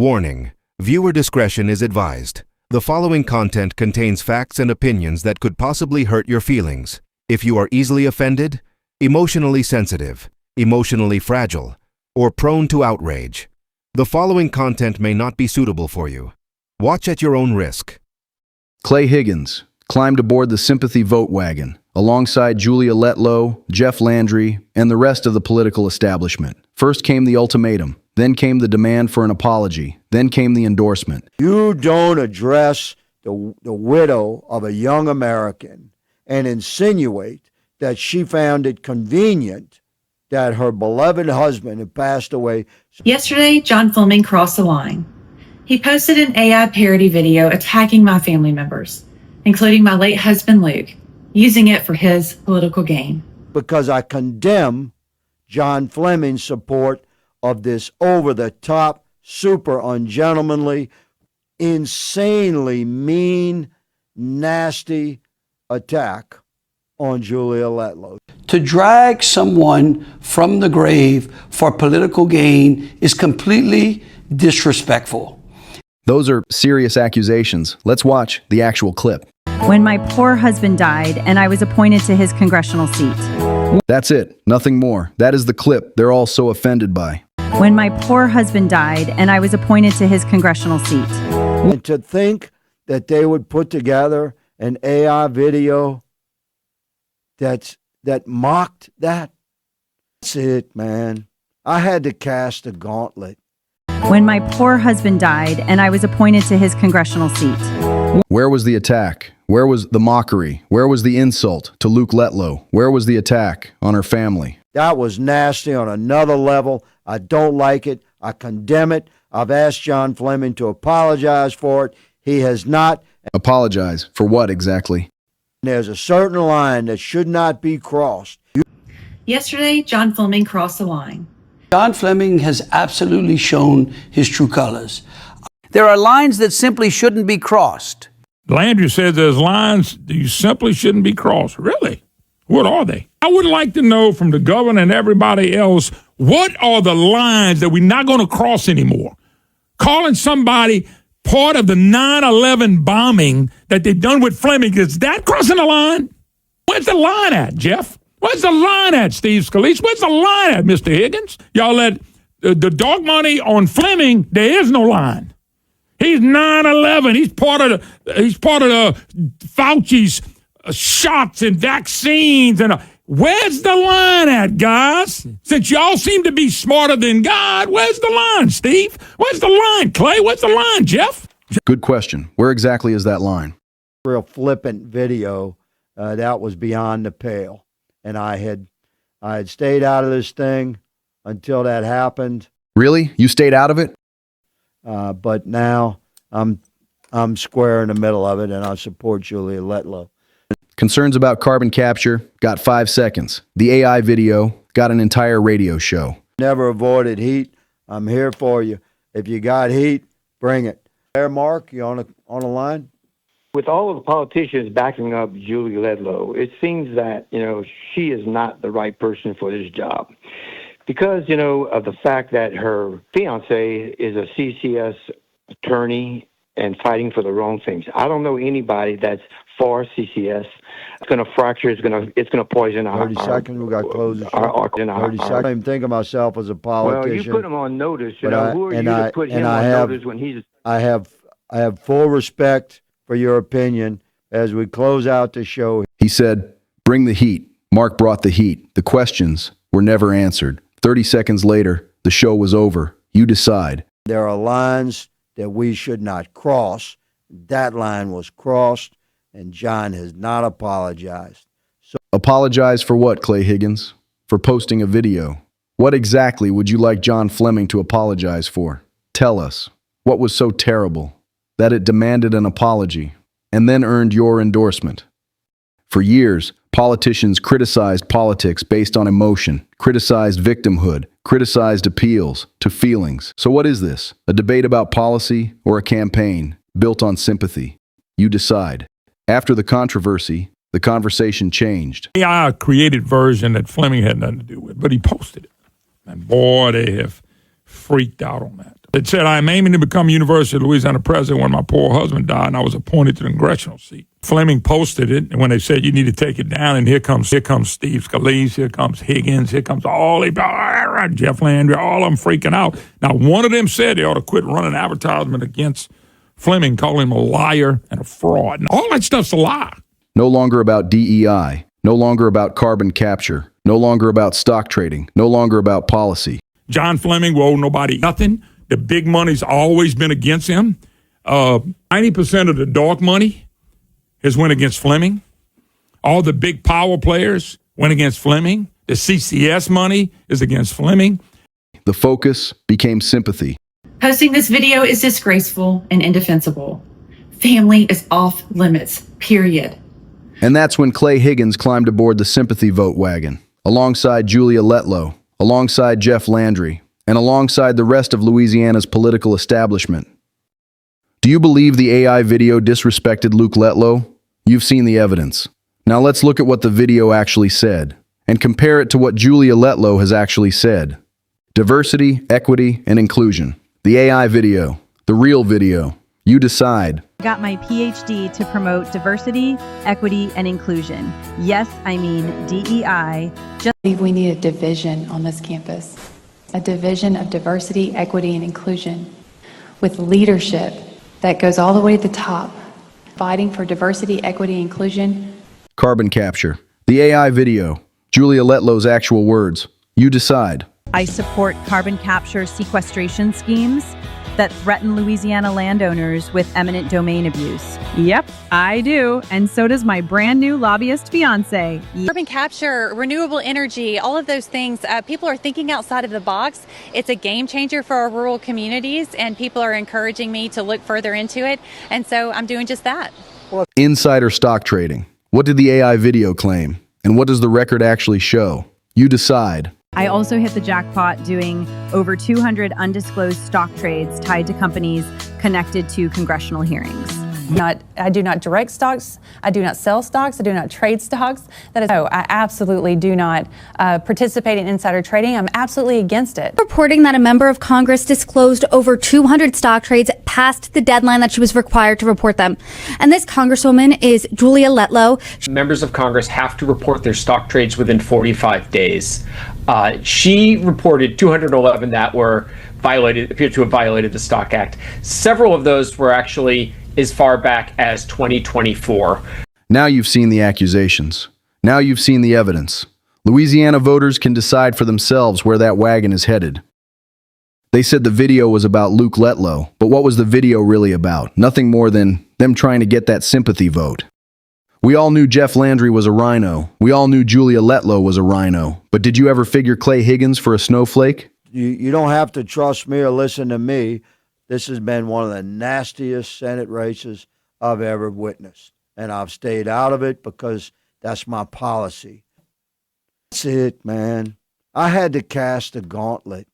Warning: viewer discretion is advised. The following content contains facts and opinions that could possibly hurt your feelings. If you are easily offended, emotionally sensitive, emotionally fragile, or prone to outrage, the following content may not be suitable for you. Watch at your own risk. Clay Higgins climbed aboard the Sympathy vote wagon alongside Julia Letlow, Jeff Landry, and the rest of the political establishment. First came the ultimatum, then came the demand for an apology, then came the endorsement. You don't address the widow of a young American and insinuate that she found it convenient that her beloved husband had passed away. Yesterday, John Fleming crossed the line. He posted an AI parody video attacking my family members, including my late husband Luke, using it for his political gain. Because I condemn John Fleming's support of this over-the-top, super ungentlemanly, insanely mean, nasty attack on Julia Letlow. To drag someone from the grave for political gain is completely disrespectful. Those are serious accusations. Let's watch the actual clip. When my poor husband died and I was appointed to his congressional seat. That's it. Nothing more. That is the clip they're all so offended by. When my poor husband died and I was appointed to his congressional seat. And to think that they would put together an AI video that mocked that. That's it, man. I had to cast a gauntlet. When my poor husband died and I was appointed to his congressional seat. Where was the attack? Where was the mockery? Where was the insult to Luke Letlow? Where was the attack on her family? That was nasty on another level. I don't like it. I condemn it. I've asked John Fleming to apologize for it. He has not. Apologize for what exactly? There's a certain line that should not be crossed. Yesterday, John Fleming crossed the line. John Fleming has absolutely shown his true colors. There are lines that simply shouldn't be crossed. Landry says there's lines that you simply shouldn't be crossed. Really? What are they? I would like to know from the governor and everybody else, what are the lines that we're not going to cross anymore? Calling somebody part of the 9/11 bombing that they've done with Fleming, is that crossing the line? Where's the line at, Jeff? Where's the line at, Steve Scalise? Where's the line at, Mr. Higgins? Y'all let the dog money on Fleming, there is no line. He's 9/11. He's part of the Fauci's shots and vaccines. And where's the line at, guys? Since y'all seem to be smarter than God, where's the line, Steve? Where's the line, Clay? Where's the line, Jeff? Good question. Where exactly is that line? Real flippant video that was beyond the pale. And I had stayed out of this thing until that happened. Really? You stayed out of it? But now I'm square in the middle of it, and I support Julia Letlow. Concerns about carbon capture got 5 seconds. The AI video got an entire radio show. Never avoided heat. I'm here for you. If you got heat, bring it. There, Mark, you on the line? With all of the politicians backing up Julia Letlow, it seems that, she is not the right person for this job. Because, of the fact that her fiance is a CCS attorney and fighting for the wrong things. I don't know anybody that's for CCS. It's going to fracture. It's going to poison our. 30 seconds. We got to close the show. 30 seconds. I don't even think of myself as a politician. Well, you put him on notice. Who are you to put him on notice when he's? I have full respect for your opinion as we close out the show. He said, "Bring the heat." Mark brought the heat. The questions were never answered. 30 seconds later, the show was over. You decide. There are lines that we should not cross. That line was crossed, and John has not apologized. So, apologize for what, Clay Higgins? For posting a video. What exactly would you like John Fleming to apologize for? Tell us. What was so terrible that it demanded an apology and then earned your endorsement? For years, politicians criticized politics based on emotion, criticized victimhood, criticized appeals to feelings. So what is this? A debate about policy or a campaign built on sympathy? You decide. After the controversy, the conversation changed. AI created version that Fleming had nothing to do with, but he posted it. And boy, they have freaked out on that. It said, I'm aiming to become University of Louisiana president when my poor husband died and I was appointed to the congressional seat. Fleming posted it, and when they said you need to take it down, and here comes Steve Scalise, here comes Higgins, here comes Jeff Landry, all of them freaking out. Now, one of them said they ought to quit running advertisement against Fleming, calling him a liar and a fraud. And all that stuff's a lie. No longer about DEI, no longer about carbon capture, no longer about stock trading, no longer about policy. John Fleming will owe nobody nothing. The big money's always been against him. 90% of the dark money has went against Fleming. All the big power players went against Fleming. The CCS money is against Fleming. The focus became sympathy. Posting this video is disgraceful and indefensible. Family is off limits, period. And that's when Clay Higgins climbed aboard the sympathy vote wagon, alongside Julia Letlow, alongside Jeff Landry, and alongside the rest of Louisiana's political establishment. Do you believe the AI video disrespected Letlow? You've seen the evidence. Now let's look at what the video actually said, and compare it to what Julia Letlow has actually said. Diversity, equity, and inclusion. The AI video. The real video. You decide. I got my PhD to promote diversity, equity, and inclusion. Yes, I mean DEI. I believe we need a division on this campus. A division of diversity, equity, and inclusion with leadership that goes all the way to the top, fighting for diversity, equity, and inclusion. Carbon capture. The AI video. Julia Letlow's actual words. You decide. I support carbon capture sequestration schemes that threaten Louisiana landowners with eminent domain abuse. Yep, I do. And so does my brand new lobbyist fiance. Carbon capture, renewable energy, all of those things, people are thinking outside of the box. It's a game changer for our rural communities, and people are encouraging me to look further into it. And so I'm doing just that. Insider stock trading. What did the AI video claim? And what does the record actually show? You decide. I also hit the jackpot doing over 200 undisclosed stock trades tied to companies connected to congressional hearings. I do not direct stocks. I do not sell stocks. I do not trade stocks. I absolutely do not participate in insider trading. I'm absolutely against it. Reporting that a member of Congress disclosed over 200 stock trades past the deadline that she was required to report them. And this Congresswoman is Julia Letlow. Members of Congress have to report their stock trades within 45 days. She reported 211 that were appeared to have violated the Stock Act. Several of those were actually as far back as 2024. Now you've seen the accusations. Now you've seen the evidence. Louisiana voters can decide for themselves where that wagon is headed. They said the video was about Letlow, but what was the video really about? Nothing more than them trying to get that sympathy vote. We all knew Jeff Landry was a rhino. We all knew Julia Letlow was a rhino. But did you ever figure Clay Higgins for a snowflake? You don't have to trust me or listen to me. This has been one of the nastiest Senate races I've ever witnessed. And I've stayed out of it because that's my policy. That's it, man. I had to cast a gauntlet.